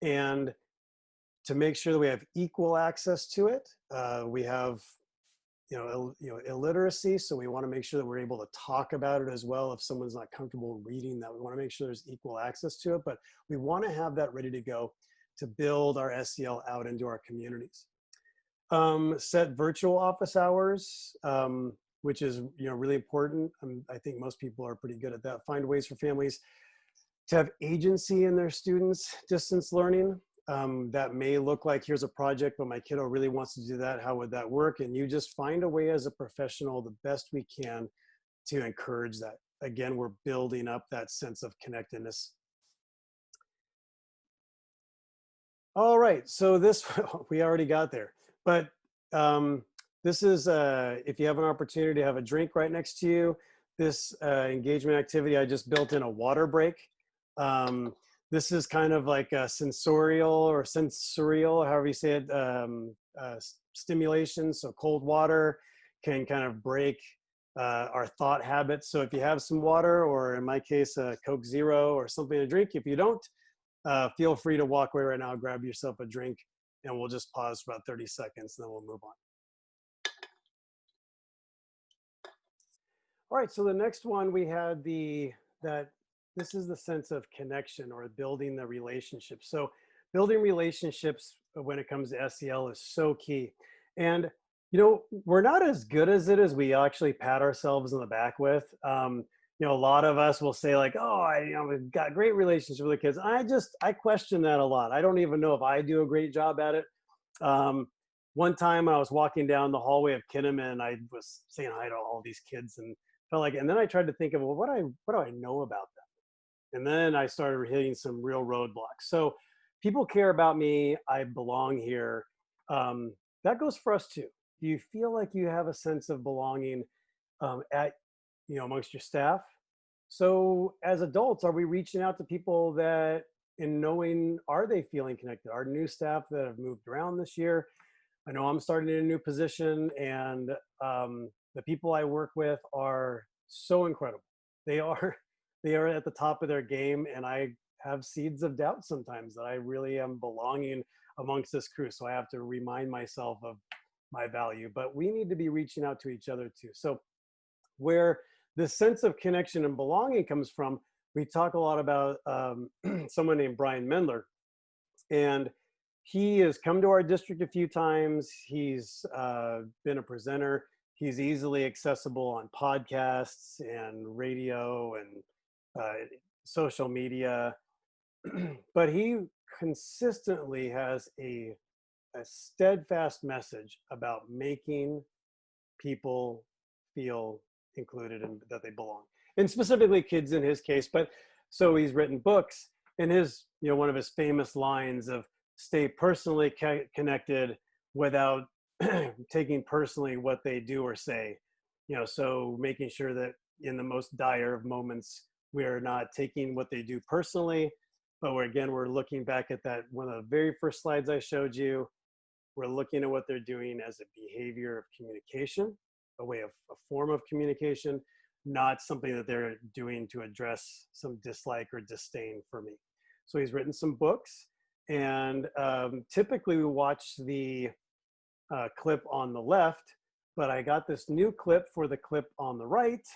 and to make sure that we have equal access to it. We have, illiteracy, so we want to make sure that we're able to talk about it as well. If someone's not comfortable reading that, we want to make sure there's equal access to it, but we want to have that ready to go to build our SEL out into our communities. Set virtual office hours, which is really important. I think most people are pretty good at that. Find ways for families to have agency in their students' distance learning. That may look like, here's a project, but my kiddo really wants to do that. How would that work? And you just find a way as a professional, the best we can, to encourage that. Again, we're building up that sense of connectedness. All right, so this, we already got there. But this is, if you have an opportunity to have a drink right next to you, this engagement activity, I just built in a water break. This is kind of like a sensorial, however you say it, stimulation. So cold water can kind of break our thought habits. So if you have some water, or in my case, a Coke Zero or something to drink, if you don't, feel free to walk away right now, grab yourself a drink, and we'll just pause for about 30 seconds, and then we'll move on. All right, so the next one we had this is the sense of connection, or building the relationship. So building relationships when it comes to SEL is so key. And, we're not as good as it as we actually pat ourselves in the back with. A lot of us will say like, oh, we've got great relationships with the kids. I question that a lot. I don't even know if I do a great job at it. One time I was walking down the hallway of Kinnaman, I was saying hi to all these kids and felt like, and then I tried to think of, well, what do I know about them? And then I started hitting some real roadblocks. So people care about me. I belong here. That goes for us too. Do you feel like you have a sense of belonging amongst your staff? So as adults, are we reaching out to people that, in knowing, are they feeling connected? Our new staff that have moved around this year, I know I'm starting in a new position, and the people I work with are so incredible. They are at the top of their game, and I have seeds of doubt sometimes that I really am belonging amongst this crew. So I have to remind myself of my value, but we need to be reaching out to each other too. So where the sense of connection and belonging comes from, we talk a lot about someone named Brian Mendler, and he has come to our district a few times. He's been a presenter. He's easily accessible on podcasts and radio and social media, but he consistently has a steadfast message about making people feel included and that they belong, and specifically kids in his case. But so he's written books, and his, one of his famous lines of stay personally connected without taking personally what they do or say, so making sure that in the most dire of moments, we're not taking what they do personally, but we're looking back at that, one of the very first slides I showed you. We're looking at what they're doing as a behavior of communication, a form of communication, not something that they're doing to address some dislike or disdain for me. So he's written some books, and typically we watch the clip on the left, but I got this new clip for the clip on the right.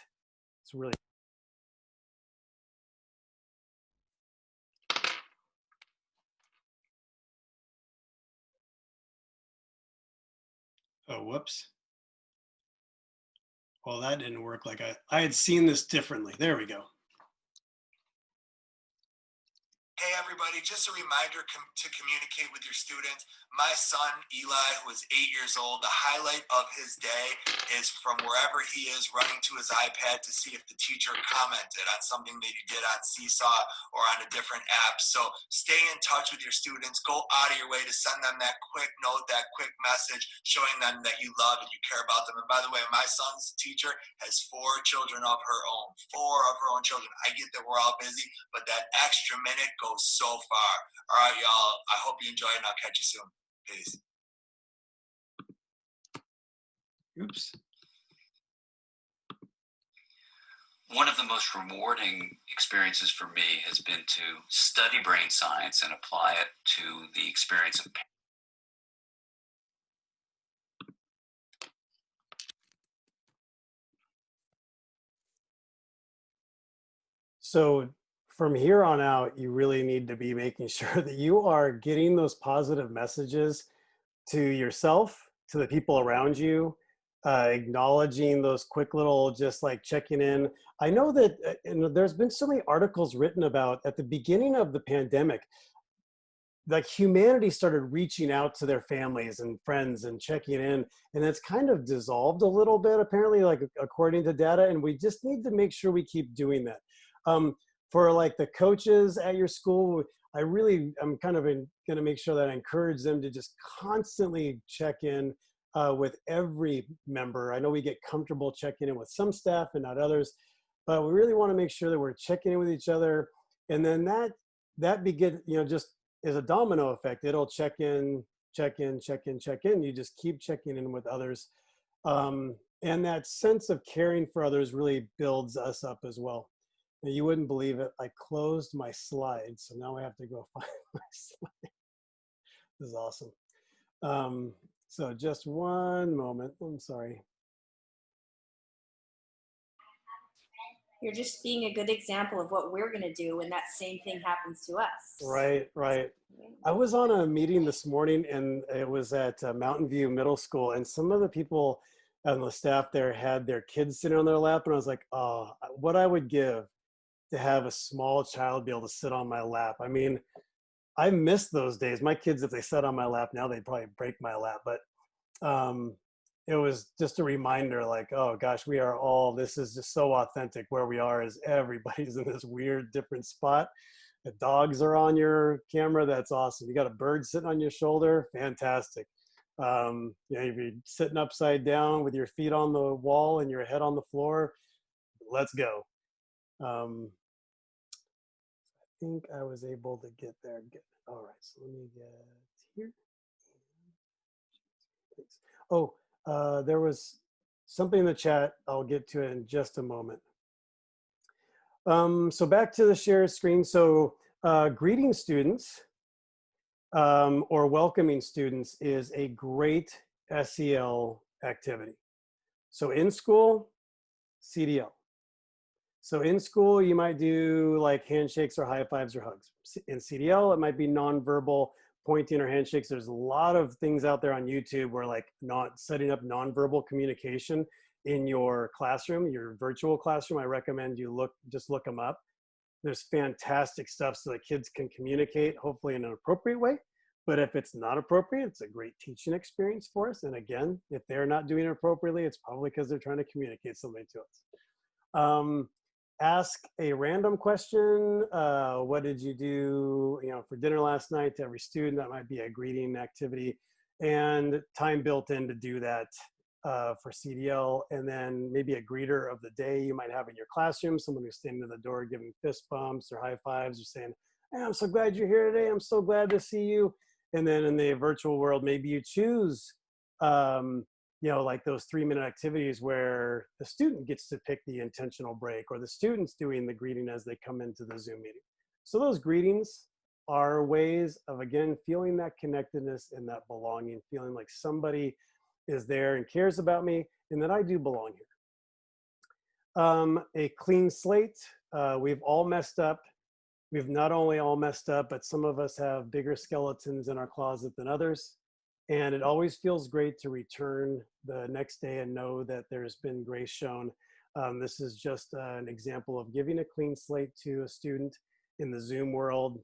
It's really oh, whoops. Well, that didn't work. Like I had seen this differently. There we go. Hey everybody, just a reminder to communicate with your students. My son, Eli, who is 8 years old, the highlight of his day is from wherever he is running to his iPad to see if the teacher commented on something that you did on Seesaw or on a different app. So stay in touch with your students. Go out of your way to send them that quick note, that quick message, showing them that you love and you care about them. And by the way, my son's teacher has 4 children of her own, 4 of her own children. I get that we're all busy, but that extra minute goes so far. All right, y'all. I hope you enjoy it, and I'll catch you soon. Peace. Oops. One of the most rewarding experiences for me has been to study brain science and apply it to the experience of So from here on out, you really need to be making sure that you are getting those positive messages to yourself, to the people around you, acknowledging those quick little, just like checking in. I know that there's been so many articles written about at the beginning of the pandemic, like humanity started reaching out to their families and friends and checking in, and it's kind of dissolved a little bit, apparently, like according to data, and we just need to make sure we keep doing that. For like the coaches at your school, I'm kind of going to make sure that I encourage them to just constantly check in with every member. I know we get comfortable checking in with some staff and not others, but we really want to make sure that we're checking in with each other. And then that begin, just is a domino effect. It'll check in, check in, check in, check in. You just keep checking in with others. And that sense of caring for others really builds us up as well. And you wouldn't believe it. I closed my slides, so now I have to go find my slide. This is awesome. So just one moment. I'm sorry. You're just being a good example of what we're going to do when that same thing happens to us. Right, right. I was on a meeting this morning, and it was at Mountain View Middle School, and some of the people on the staff there had their kids sitting on their lap, and I was like, oh, what I would give to have a small child be able to sit on my lap. I mean, I miss those days. My kids, if they sat on my lap now, they'd probably break my lap. But it was just a reminder, like, oh gosh, this is just so authentic. Where we are is everybody's in this weird different spot. The dogs are on your camera. That's awesome. You got a bird sitting on your shoulder. Fantastic. If you're sitting upside down with your feet on the wall and your head on the floor, let's go. I think I was able to get there. All right, so let me get here. Oh, there was something in the chat. I'll get to it in just a moment. So back to the shared screen. So greeting students or welcoming students is a great SEL activity. So in school, CDL. So in school, you might do like handshakes or high fives or hugs. In CDL, it might be nonverbal pointing or handshakes. There's a lot of things out there on YouTube where like not setting up nonverbal communication in your classroom, your virtual classroom. I recommend you just look them up. There's fantastic stuff so that kids can communicate, hopefully in an appropriate way. But if it's not appropriate, it's a great teaching experience for us. And again, if they're not doing it appropriately, it's probably because they're trying to communicate something to us. Ask a random question. What did you do, for dinner last night, to every student? That might be a greeting activity, and time built in to do that for CDL. And then maybe a greeter of the day you might have in your classroom, someone who's standing at the door giving fist bumps or high fives or saying, hey, I'm so glad you're here today. I'm so glad to see you. And then in the virtual world, maybe you choose, like those 3-minute activities where the student gets to pick the intentional break, or the student's doing the greeting as they come into the Zoom meeting. So those greetings are ways of, again, feeling that connectedness and that belonging, feeling like somebody is there and cares about me and that I do belong here. A clean slate. We've all messed up. We've not only all messed up, but some of us have bigger skeletons in our closet than others. And it always feels great to return the next day and know that there's been grace shown. This is just an example of giving a clean slate to a student in the Zoom world.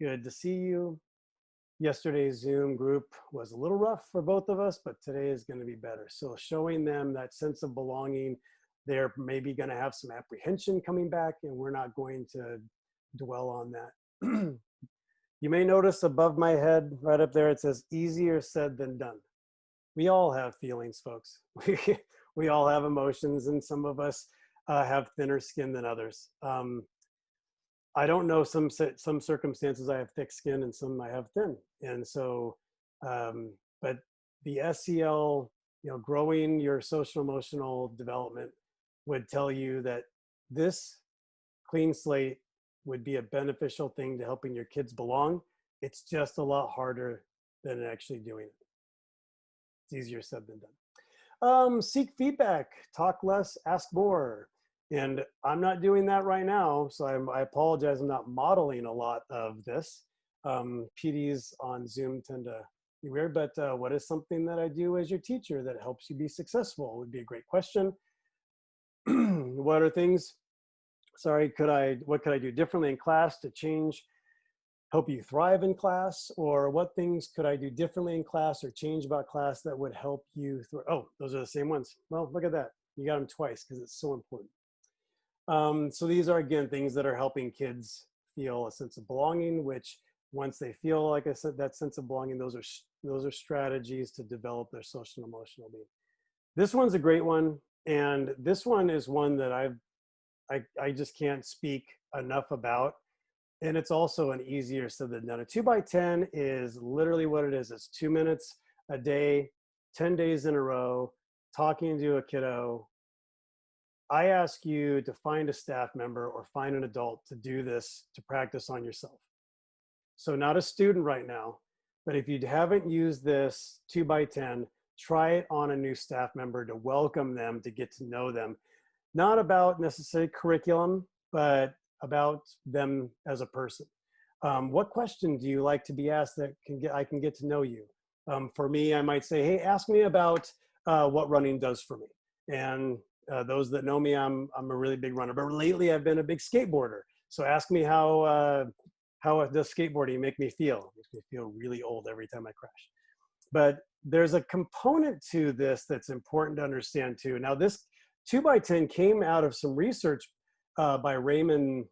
Good to see you. Yesterday's Zoom group was a little rough for both of us, but today is going to be better. So showing them that sense of belonging, they're maybe going to have some apprehension coming back, and we're not going to dwell on that. You may notice above my head, right up there, it says easier said than done. We all have feelings, folks. We all have emotions, and some of us have thinner skin than others. I don't know, some circumstances I have thick skin and some I have thin. And so, but the SEL, growing your social emotional development would tell you that this clean slate would be a beneficial thing to helping your kids belong. It's just a lot harder than actually doing it. It's easier said than done. Seek feedback, talk less, ask more. And I'm not doing that right now, so I apologize. I'm not modeling a lot of this. PDs on Zoom tend to be weird, but what is something that I do as your teacher that helps you be successful would be a great question. What are things, what could I do differently in class to help you thrive in class? Or what things could I do differently in class or change about class that would help you oh, those are the same ones. Well, look at that. You got them twice because it's so important. So these are, again, things that are helping kids feel a sense of belonging, which once they feel, like I said, that sense of belonging, those are strategies to develop their social and emotional being. This one's a great one. And this one is one that I just can't speak enough about. And it's also an easier said than done. A 2x10 is literally what it is. It's 2 minutes a day, 10 days in a row, talking to a kiddo. I ask you to find a staff member or find an adult to do this, to practice on yourself. So not a student right now, but if you haven't used this 2x10, try it on a new staff member to welcome them, to get to know them. Not about necessarily curriculum, but about them as a person. What question do you like to be asked that I can get to know you? For me, I might say, hey, ask me about what running does for me. And those that know me, I'm a really big runner, but lately I've been a big skateboarder. So ask me how does skateboarding make me feel? It makes me feel really old every time I crash. But there's a component to this that's important to understand too. Now this 2x10 came out of some research by Raymond,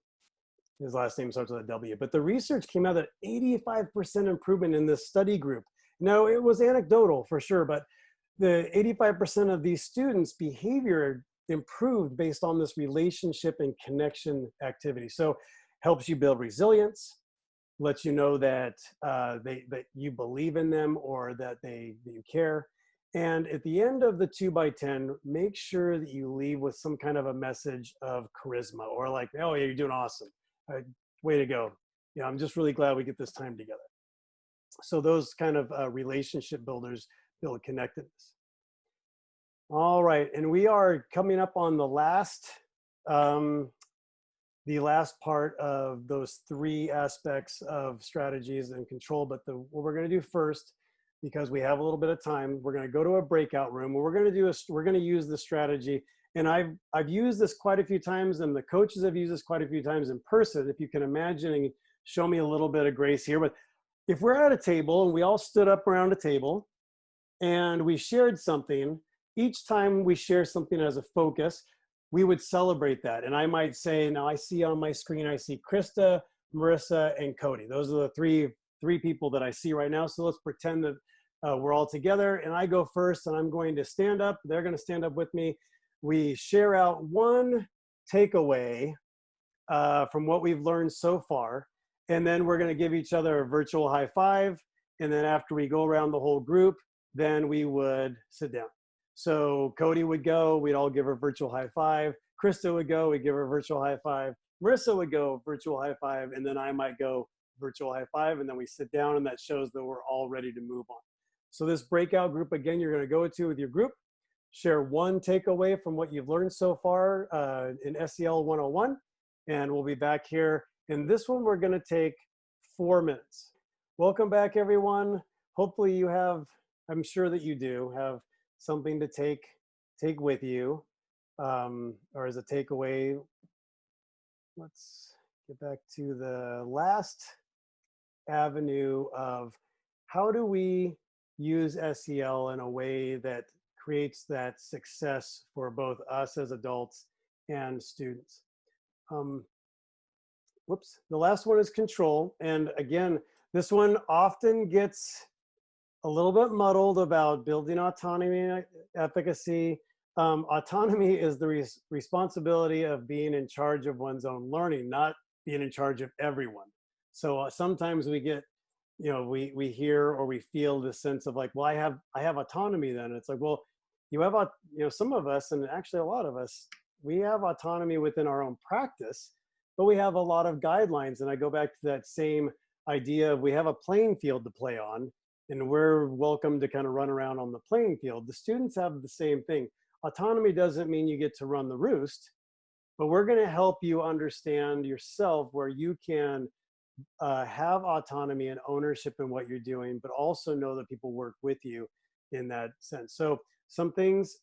his last name starts with a W, but the research came out that 85% improvement in this study group. Now it was anecdotal for sure, but the 85% of these students' behavior improved based on this relationship and connection activity. So helps you build resilience, lets you know that that you believe in them or that you care. And at the end of the 2x10, make sure that you leave with some kind of a message of charisma, or like, oh yeah, you're doing awesome. Way to go. I'm just really glad we get this time together. So those kind of relationship builders build connectedness. All right, and we are coming up on the last part of those 3 aspects of strategies and control. But what we're going to do first, because we have a little bit of time, we're going to go to a breakout room. What we're going to do is we're going to use the strategy And I've used this quite a few times, and the coaches have used this quite a few times in person. If you can imagine, and show me a little bit of grace here, but if we're at a table and we all stood up around a table and we shared something, each time we share something as a focus, we would celebrate that. And I might say, now I see on my screen, I see Krista, Marissa, and Cody. Those are the three people that I see right now. So let's pretend that we're all together, and I go first, and I'm going to stand up. They're going to stand up with me. We share out one takeaway from what we've learned so far, and then we're going to give each other a virtual high five. And then after we go around the whole group, then we would sit down. So Cody would go, we'd all give her a virtual high five. Krista would go, we'd give her a virtual high five. Marissa would go virtual high five, and then I might go virtual high five, and then we sit down, and that shows that we're all ready to move on. So this breakout group, again, you're going to go to with your group, share one takeaway from what you've learned so far in SEL 101, and we'll be back here. In this one, we're going to take 4 minutes. Welcome back, everyone. Hopefully you have, I'm sure that you do, have something to take with you, or as a takeaway. Let's get back to the last avenue of how do we use SEL in a way that creates that success for both us as adults and students. The last one is control. And again, this one often gets a little bit muddled about building autonomy and efficacy. Autonomy is the responsibility of being in charge of one's own learning, not being in charge of everyone. So sometimes we get, we hear or we feel this sense of like, well, I have autonomy then. It's like, well, you have, some of us, and actually a lot of us, we have autonomy within our own practice, but we have a lot of guidelines. And I go back to that same idea of we have a playing field to play on, and we're welcome to kind of run around on the playing field. The students have the same thing. Autonomy doesn't mean you get to run the roost, but we're going to help you understand yourself where you can have autonomy and ownership in what you're doing, but also know that people work with you in that sense. So some things,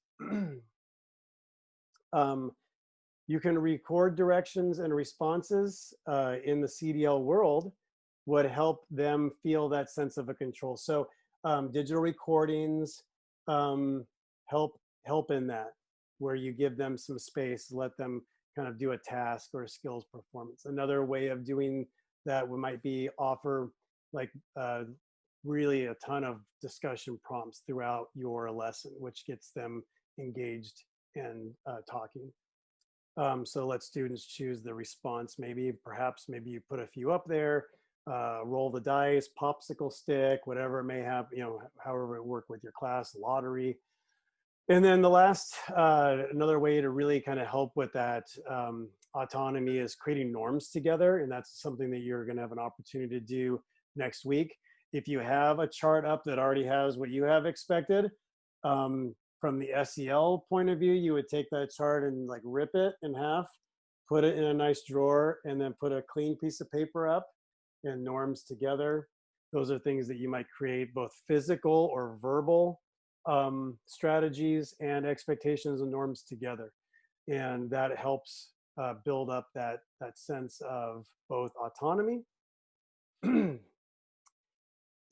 you can record directions and responses in the CDL world would help them feel that sense of a control. So digital recordings help in that, where you give them some space, let them kind of do a task or a skills performance. Another way of doing that might be offer like really a ton of discussion prompts throughout your lesson, which gets them engaged and talking. So let students choose the response. Perhaps you put a few up there, roll the dice, popsicle stick, whatever it may have, however it work with your class, lottery. And then the last, another way to really kind of help with that autonomy is creating norms together. And that's something that you're going to have an opportunity to do next week. If you have a chart up that already has what you have expected, from the SEL point of view, you would take that chart and like rip it in half, put it in a nice drawer, and then put a clean piece of paper up and norms together. Those are things that you might create both physical or verbal strategies and expectations and norms together. And that helps build up that sense of both autonomy.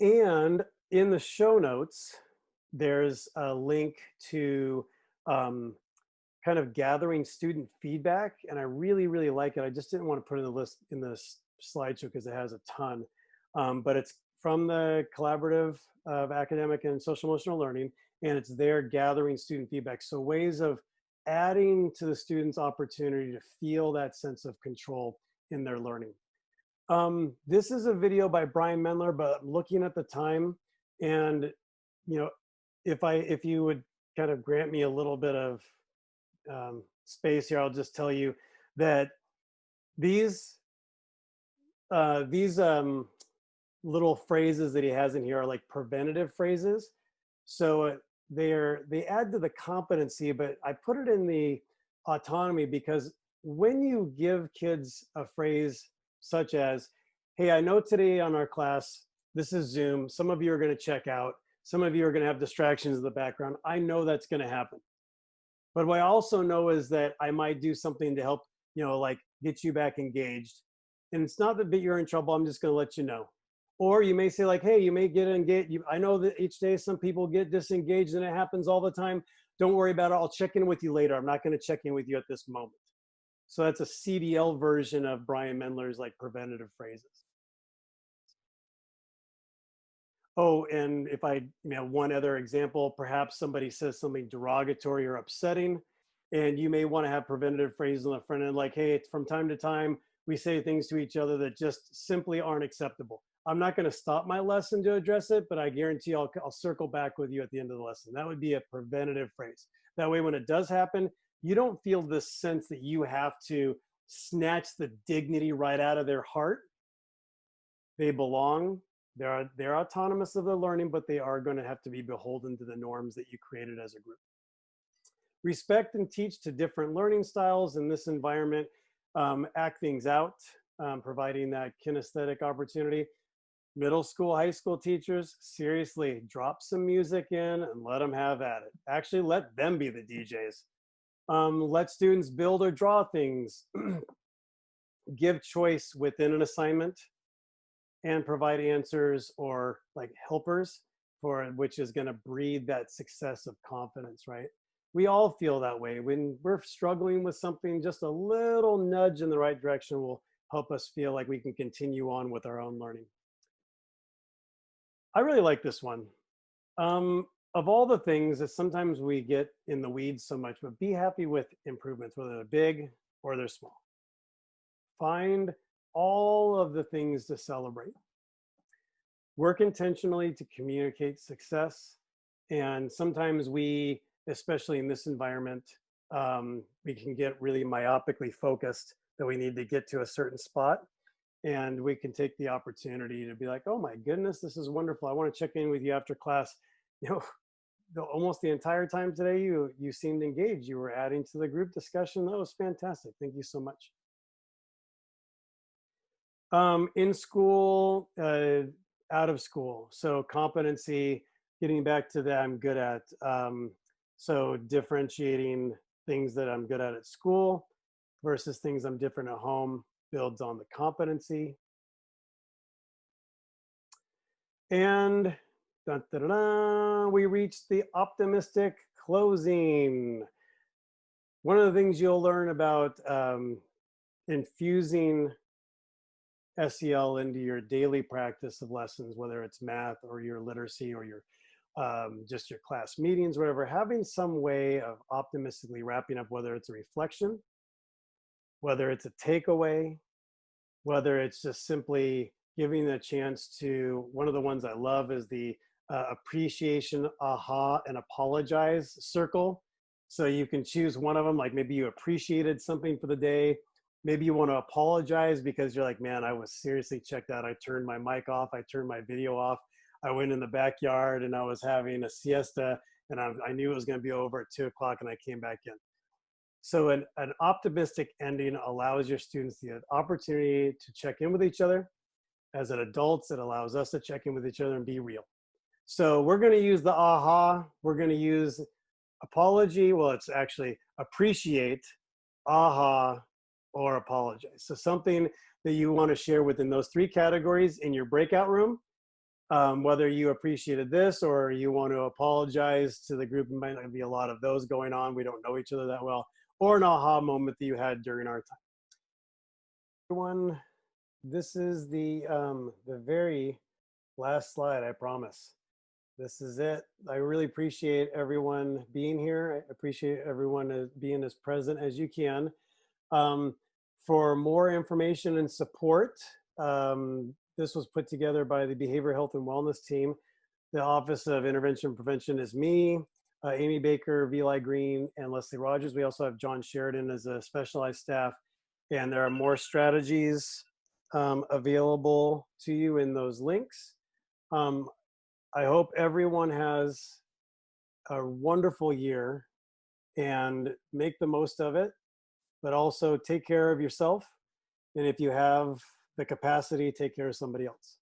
And in the show notes, there's a link to kind of gathering student feedback. And I really, really like it. I just didn't want to put it in the list in this slideshow because it has a ton. But it's from the Collaborative of Academic and Social Emotional Learning, and it's there gathering student feedback. So ways of adding to the students' opportunity to feel that sense of control in their learning. This is a video by Brian Mendler, but I'm looking at the time, and if you would kind of grant me a little bit of space here, I'll just tell you that these little phrases that he has in here are like preventative phrases. So they add to the competency, but I put it in the autonomy because when you give kids a phrase such as, hey, I know today on our class, this is Zoom, some of you are going to check out, some of you are going to have distractions in the background. I know that's going to happen. But what I also know is that I might do something to help, like get you back engaged. And it's not that you're in trouble. I'm just going to let you know. Or you may say like, hey, you may get engaged. I know that each day some people get disengaged and it happens all the time. Don't worry about it. I'll check in with you later. I'm not going to check in with you at this moment. So that's a CDL version of Brian Mendler's like preventative phrases. Oh, and if one other example, perhaps somebody says something derogatory or upsetting, and you may want to have preventative phrases on the front end like, hey, it's from time to time, we say things to each other that just simply aren't acceptable. I'm not going to stop my lesson to address it, but I guarantee I'll circle back with you at the end of the lesson. That would be a preventative phrase. That way, when it does happen, you don't feel this sense that you have to snatch the dignity right out of their heart. They belong. They're autonomous of their learning, but they are going to have to be beholden to the norms that you created as a group. Respect and teach to different learning styles in this environment. Act things out, providing that kinesthetic opportunity. Middle school, high school teachers, seriously, drop some music in and let them have at it. Actually, let them be the DJs. Let students build or draw things. Give choice within an assignment and provide answers or like helpers which is going to breed that success of confidence, right? We all feel that way. When we're struggling with something, just a little nudge in the right direction will help us feel like we can continue on with our own learning. I really like this one. Of all the things that sometimes we get in the weeds so much, but be happy with improvements, whether they're big or they're small. Find all of the things to celebrate. Work intentionally to communicate success. And sometimes we, especially in this environment, we can get really myopically focused that we need to get to a certain spot. And we can take the opportunity to be like, oh my goodness, this is wonderful. I want to check in with you after class. Almost the entire time today, you seemed engaged. You were adding to the group discussion. That was fantastic. Thank you so much. In school, out of school. So competency, getting back to that I'm good at. So differentiating things that I'm good at school versus things I'm different at home builds on the competency. And we reached the optimistic closing. One of the things you'll learn about infusing SEL into your daily practice of lessons, whether it's math or your literacy or your just your class meetings, whatever, having some way of optimistically wrapping up, whether it's a reflection, whether it's a takeaway, whether it's just simply giving a chance to, one of the ones I love is the appreciation, aha, and apologize circle. So you can choose one of them, like maybe you appreciated something for the day. Maybe you want to apologize because you're like, man, I was seriously checked out. I turned my mic off. I turned my video off. I went in the backyard and I was having a siesta and I knew it was going to be over at 2 o'clock and I came back in. So an optimistic ending allows your students the opportunity to check in with each other. As an adults, it allows us to check in with each other and be real. So we're going to use the aha. We're going to use apology. Well, it's actually appreciate, aha, or apologize. So something that you want to share within those 3 categories in your breakout room, whether you appreciated this or you want to apologize to the group. It might not be a lot of those going on. We don't know each other that well. Or an aha moment that you had during our time. Everyone, this is the very last slide, I promise. This is it. I really appreciate everyone being here. I appreciate everyone being as present as you can. For more information and support, this was put together by the Behavioral Health and Wellness team. The Office of Intervention and Prevention is me, Amy Baker, Vili Green, and Leslie Rogers. We also have John Sheridan as a specialized staff, and there are more strategies available to you in those links. I hope everyone has a wonderful year and make the most of it, but also take care of yourself. And if you have the capacity, take care of somebody else.